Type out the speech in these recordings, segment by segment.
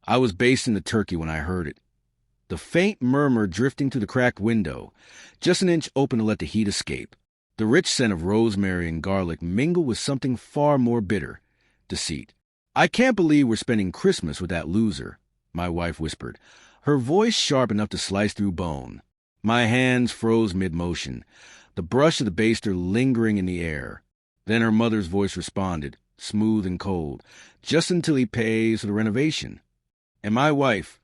I was basting the turkey when I heard it. The faint murmur drifting through the cracked window, just an inch open to let the heat escape. The rich scent of rosemary and garlic mingled with something far more bitter, deceit. "I can't believe we're spending Christmas with that loser," my wife whispered, her voice sharp enough to slice through bone. My hands froze mid-motion, the brush of the baster lingering in the air. Then her mother's voice responded, smooth and cold, "Just until he pays for the renovation." And my wife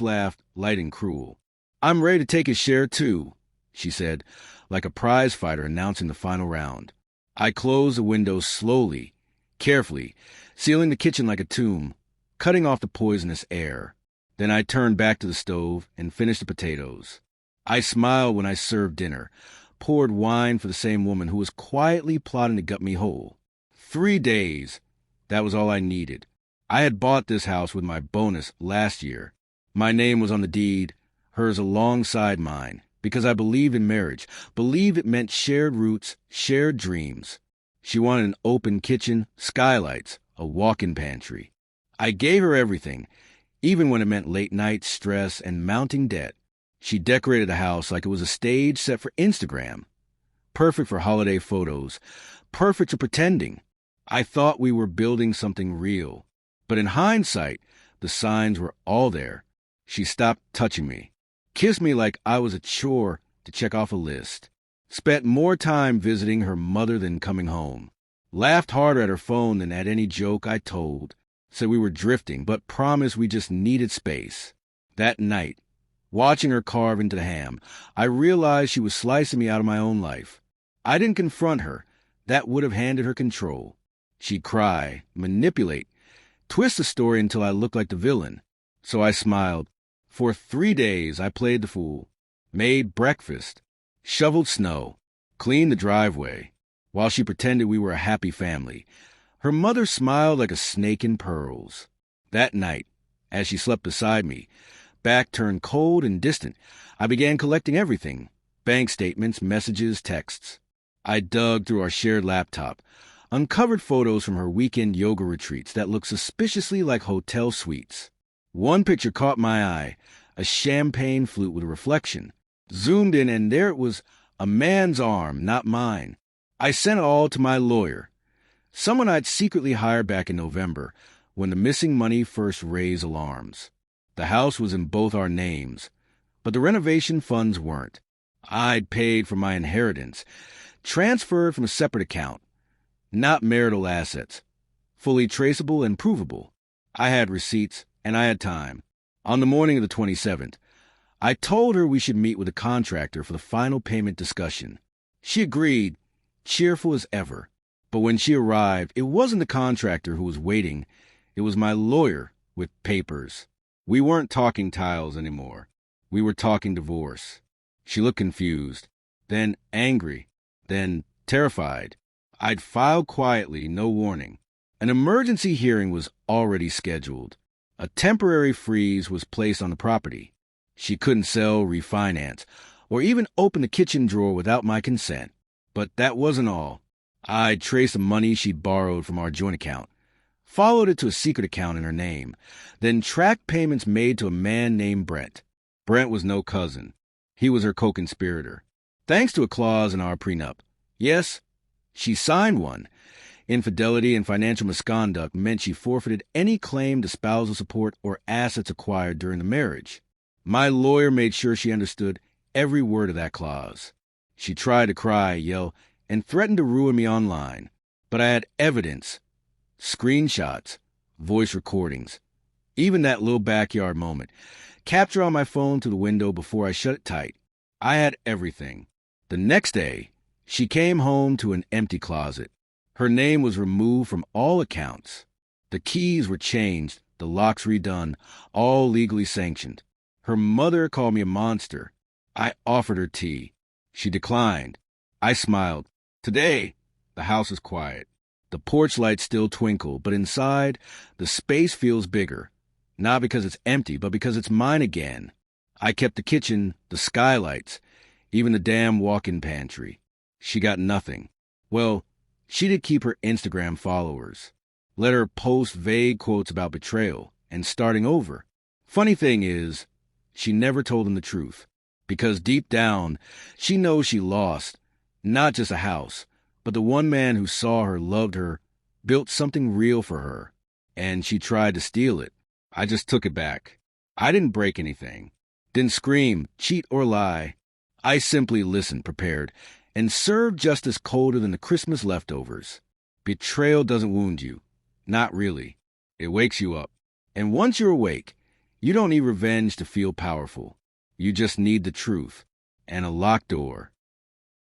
laughed, light and cruel. "I'm ready to take his share, too," she said, like a prize fighter announcing the final round. I closed the window slowly, carefully, sealing the kitchen like a tomb, cutting off the poisonous air. Then I turned back to the stove and finished the potatoes. I smiled when I served dinner, poured wine for the same woman who was quietly plotting to gut me whole. 3 days. That was all I needed. I had bought this house with my bonus last year. My name was on the deed, hers alongside mine, because I believed in marriage, believed it meant shared roots, shared dreams. She wanted an open kitchen, skylights, a walk-in pantry. I gave her everything, even when it meant late nights, stress, and mounting debt. She decorated the house like it was a stage set for Instagram. Perfect for holiday photos, perfect for pretending. I thought we were building something real. But in hindsight, the signs were all there. She stopped touching me, kissed me like I was a chore to check off a list, spent more time visiting her mother than coming home, laughed harder at her phone than at any joke I told, said we were drifting, but promised we just needed space. That night, watching her carve into the ham, I realized she was slicing me out of my own life. I didn't confront her. That would have handed her control. She'd cry, manipulate, twist the story until I looked like the villain. So I smiled. For 3 days, I played the fool, made breakfast, shoveled snow, cleaned the driveway, while she pretended we were a happy family. Her mother smiled like a snake in pearls. That night, as she slept beside me, back turned cold and distant, I began collecting everything: bank statements, messages, texts. I dug through our shared laptop, uncovered photos from her weekend yoga retreats that looked suspiciously like hotel suites. One picture caught my eye, a champagne flute with a reflection. Zoomed in, and there it was, a man's arm, not mine. I sent it all to my lawyer, someone I'd secretly hired back in November, when the missing money first raised alarms. The house was in both our names, but the renovation funds weren't. I'd paid for my inheritance, transferred from a separate account. Not marital assets, fully traceable and provable. I had receipts, and I had time. On the morning of the 27th, I told her we should meet with a contractor for the final payment discussion. She agreed, cheerful as ever. But when she arrived, it wasn't the contractor who was waiting. It was my lawyer with papers. We weren't talking tiles anymore. We were talking divorce. She looked confused, then angry, then terrified. I'd filed quietly, no warning. An emergency hearing was already scheduled. A temporary freeze was placed on the property. She couldn't sell, refinance, or even open the kitchen drawer without my consent. But that wasn't all. I'd traced the money she'd borrowed from our joint account, followed it to a secret account in her name, then tracked payments made to a man named Brent. Brent was no cousin. He was her co-conspirator, thanks to a clause in our prenup. Yes, she signed one. Infidelity and financial misconduct meant she forfeited any claim to spousal support or assets acquired during the marriage. My lawyer made sure she understood every word of that clause. She tried to cry, yell, and threatened to ruin me online. But I had evidence, screenshots, voice recordings, even that little backyard moment, captured on my phone through the window before I shut it tight. I had everything. The next day, she came home to an empty closet. Her name was removed from all accounts. The keys were changed, the locks redone, all legally sanctioned. Her mother called me a monster. I offered her tea. She declined. I smiled. Today, the house is quiet. The porch lights still twinkle, but inside, the space feels bigger. Not because it's empty, but because it's mine again. I kept the kitchen, the skylights, even the damn walk-in pantry. She got nothing. Well, she did keep her Instagram followers. Let her post vague quotes about betrayal and starting over. Funny thing is, she never told him the truth, because deep down, she knows she lost, not just a house, but the one man who saw her, loved her, built something real for her, and she tried to steal it. I just took it back. I didn't break anything, didn't scream, cheat, or lie. I simply listened, prepared, and served justice colder than the Christmas leftovers. Betrayal doesn't wound you. Not really. It wakes you up. And once you're awake, you don't need revenge to feel powerful. You just need the truth and a locked door.